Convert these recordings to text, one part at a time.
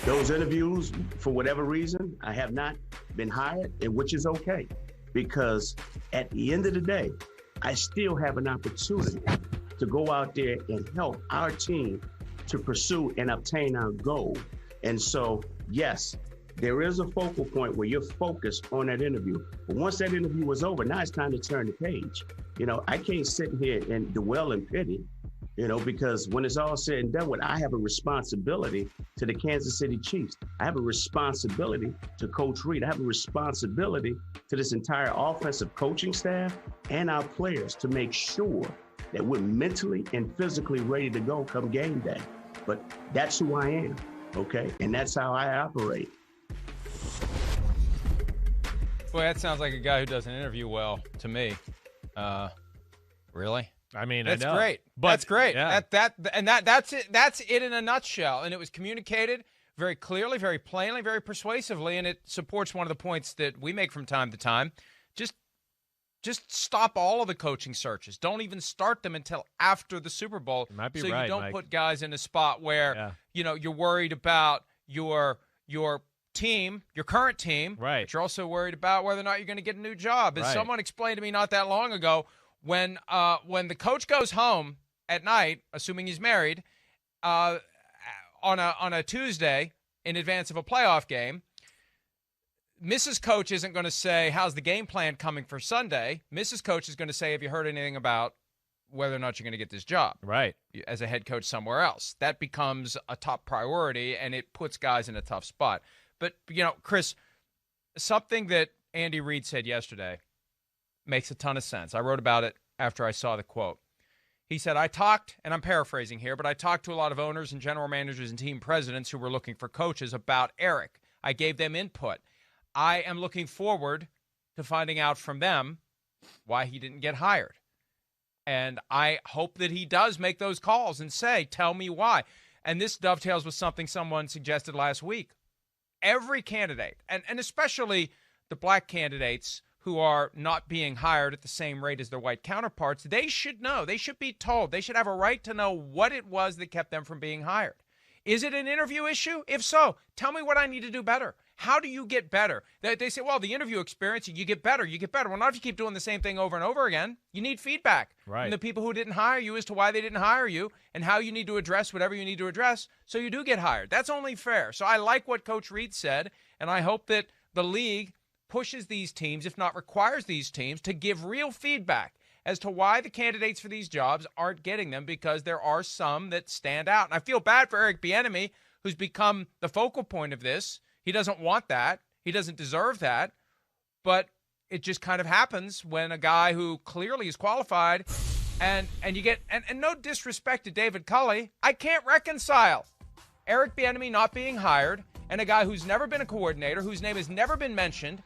Those interviews, for whatever reason, I have not been hired, and which is okay, because at the end of the day, I still have an opportunity to go out there and help our team to pursue and obtain our goal. And so, yes, there is a focal point where you're focused on that interview. But once that interview is over, now it's time to turn the page. I can't sit here and dwell in pity, because when it's all said and done with, I have a responsibility to the Kansas City Chiefs. I have a responsibility to Coach Reid. I have a responsibility to this entire offensive coaching staff and our players to make sure that we're mentally and physically ready to go come game day. But that's who I am, okay? And that's how I operate. Boy, that sounds like a guy who doesn't interview well to me. Really? I mean, that's I know. Great. But, that's great. Yeah. That's it. That's it in a nutshell. And it was communicated very clearly, very plainly, very persuasively, and it supports one of the points that we make from time to time. Just stop all of the coaching searches. Don't even start them until after the Super Bowl. You might be so right, you don't Mike. put guys in a spot where you're worried about your team, your current team, right? But you're also worried about whether or not you're going to get a new job. As someone explained to me not that long ago, when the coach goes home at night, assuming he's married, on a Tuesday in advance of a playoff game, Mrs. Coach isn't going to say, how's the game plan coming for Sunday? Mrs. Coach is going to say, have you heard anything about whether or not you're going to get this job? Right. As a head coach somewhere else. That becomes a top priority, and it puts guys in a tough spot. But, Chris, something that Andy Reid said yesterday makes a ton of sense. I wrote about it after I saw the quote. He said, I talked, and I'm paraphrasing here, but I talked to a lot of owners and general managers and team presidents who were looking for coaches about Eric. I gave them input. I am looking forward to finding out from them why he didn't get hired. And I hope that he does make those calls and say, tell me why. And this dovetails with something someone suggested last week. Every candidate, and especially the black candidates who are not being hired at the same rate as their white counterparts, they should know. They should be told. They should have a right to know what it was that kept them from being hired. Is it an interview issue? If so, tell me what I need to do better. How do you get better? They say, well, the interview experience, you get better, you get better. Well, not if you keep doing the same thing over and over again. You need feedback from the people who didn't hire you as to why they didn't hire you and how you need to address whatever you need to address so you do get hired. That's only fair. So I like what Coach Reid said, and I hope that the league pushes these teams, if not requires these teams, to give real feedback as to why the candidates for these jobs aren't getting them, because there are some that stand out. And I feel bad for Eric Bieniemy, who's become the focal point of this. He doesn't want that. He doesn't deserve that. But it just kind of happens when a guy who clearly is qualified and you get – and no disrespect to David Culley, I can't reconcile Eric Bieniemy not being hired and a guy who's never been a coordinator, whose name has never been mentioned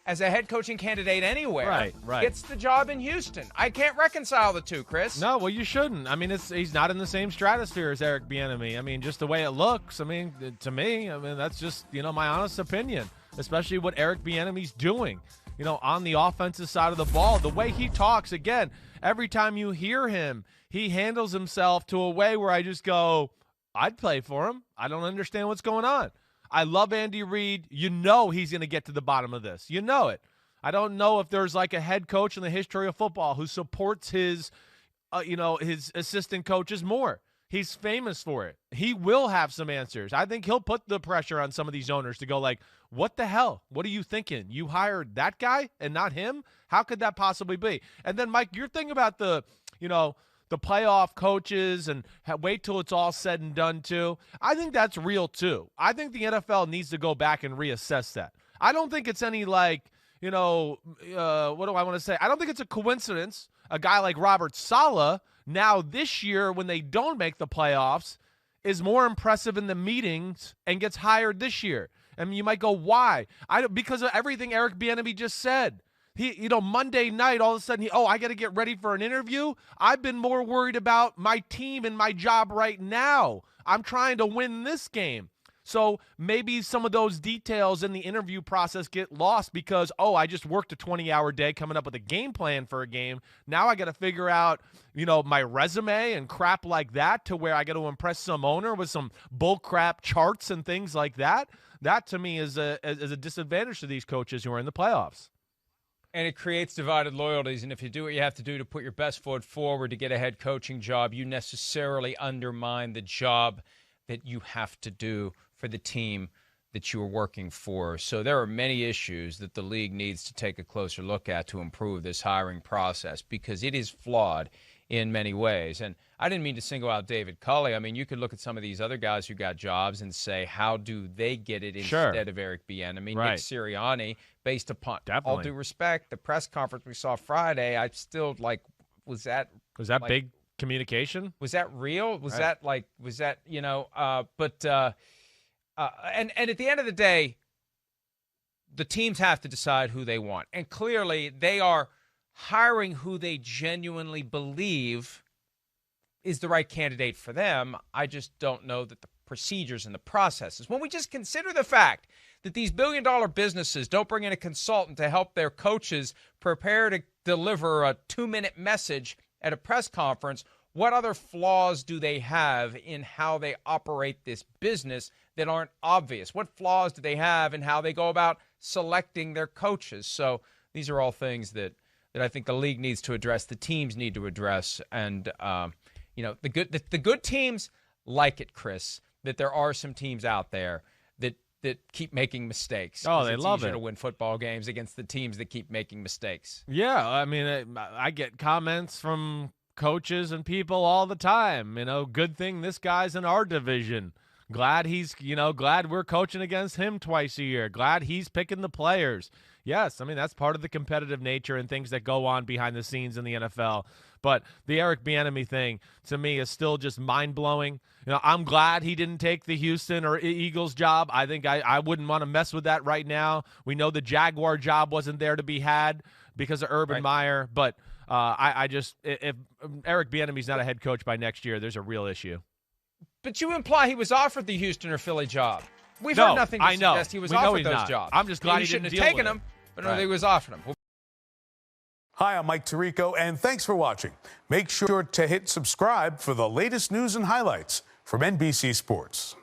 as a head coaching candidate anywhere, gets the job in Houston. I can't reconcile the two, Chris. No, well, you shouldn't. I mean, he's not in the same stratosphere as Eric Bieniemy. I mean, just the way it looks. I mean, to me, that's just, my honest opinion, especially what Eric Bieniemy's doing, on the offensive side of the ball. The way he talks, again, every time you hear him, he handles himself to a way where I just go, I'd play for him. I don't understand what's going on. I love Andy Reid. He's going to get to the bottom of this. You know it. I don't know if there's like a head coach in the history of football who supports his assistant coaches more. He's famous for it. He will have some answers. I think he'll put the pressure on some of these owners to go like, what the hell? What are you thinking? You hired that guy and not him? How could that possibly be? And then, Mike, your thing about the playoff coaches and wait till it's all said and done too. I think that's real too. I think the NFL needs to go back and reassess that. I don't think it's any what do I want to say? I don't think it's a coincidence. A guy like Robert Saleh now this year, when they don't make the playoffs, is more impressive in the meetings and gets hired this year. I mean, you might go, why? Because of everything Eric Bieniemy just said. He, Monday night, all of a sudden, I got to get ready for an interview. I've been more worried about my team and my job right now. I'm trying to win this game. So maybe some of those details in the interview process get lost because, oh, I just worked a 20-hour day coming up with a game plan for a game. Now I got to figure out, my resume and crap like that to where I got to impress some owner with some bull crap charts and things like that. That to me is a disadvantage to these coaches who are in the playoffs. And it creates divided loyalties. And if you do what you have to do to put your best foot forward to get a head coaching job, you necessarily undermine the job that you have to do for the team that you are working for. So there are many issues that the league needs to take a closer look at to improve this hiring process because it is flawed in many ways. And I didn't mean to single out David Culley. I mean, you could look at some of these other guys who got jobs and say, how do they get it instead of Eric Bieniemy? Right. Nick Sirianni, based upon Definitely. all due respect, the press conference we saw Friday, I still was that big communication? Was that real? Was that and at the end of the day, the teams have to decide who they want. And clearly they are hiring who they genuinely believe is the right candidate for them. I just don't know that the procedures and the processes, when we just consider the fact that these billion-dollar businesses don't bring in a consultant to help their coaches prepare to deliver a 2-minute message at a press conference, what other flaws do they have in how they operate this business that aren't obvious? What flaws do they have in how they go about selecting their coaches? So these are all things that I think the league needs to address, the teams need to address, and the good teams like it, Chris, that there are some teams out there that keep making mistakes. Oh, they love it. It's easier to win football games against the teams that keep making mistakes. Yeah, I mean, I get comments from coaches and people all the time. Good thing this guy's in our division. Glad glad we're coaching against him twice a year. Glad he's picking the players. Yes, I mean, that's part of the competitive nature and things that go on behind the scenes in the NFL. But the Eric Bieniemy thing, to me, is still just mind-blowing. I'm glad he didn't take the Houston or Eagles job. I think I wouldn't want to mess with that right now. We know the Jaguar job wasn't there to be had because of Urban Meyer. But if Eric Bieniemy's not a head coach by next year, there's a real issue. But you imply he was offered the Houston or Philly job. We've heard nothing to suggest he was offered those jobs. I'm just glad he shouldn't didn't have taken deal them, with but no, he was offered them. Hi, I'm Mike Tirico, and thanks for watching. Make sure to hit subscribe for the latest news and highlights from NBC Sports.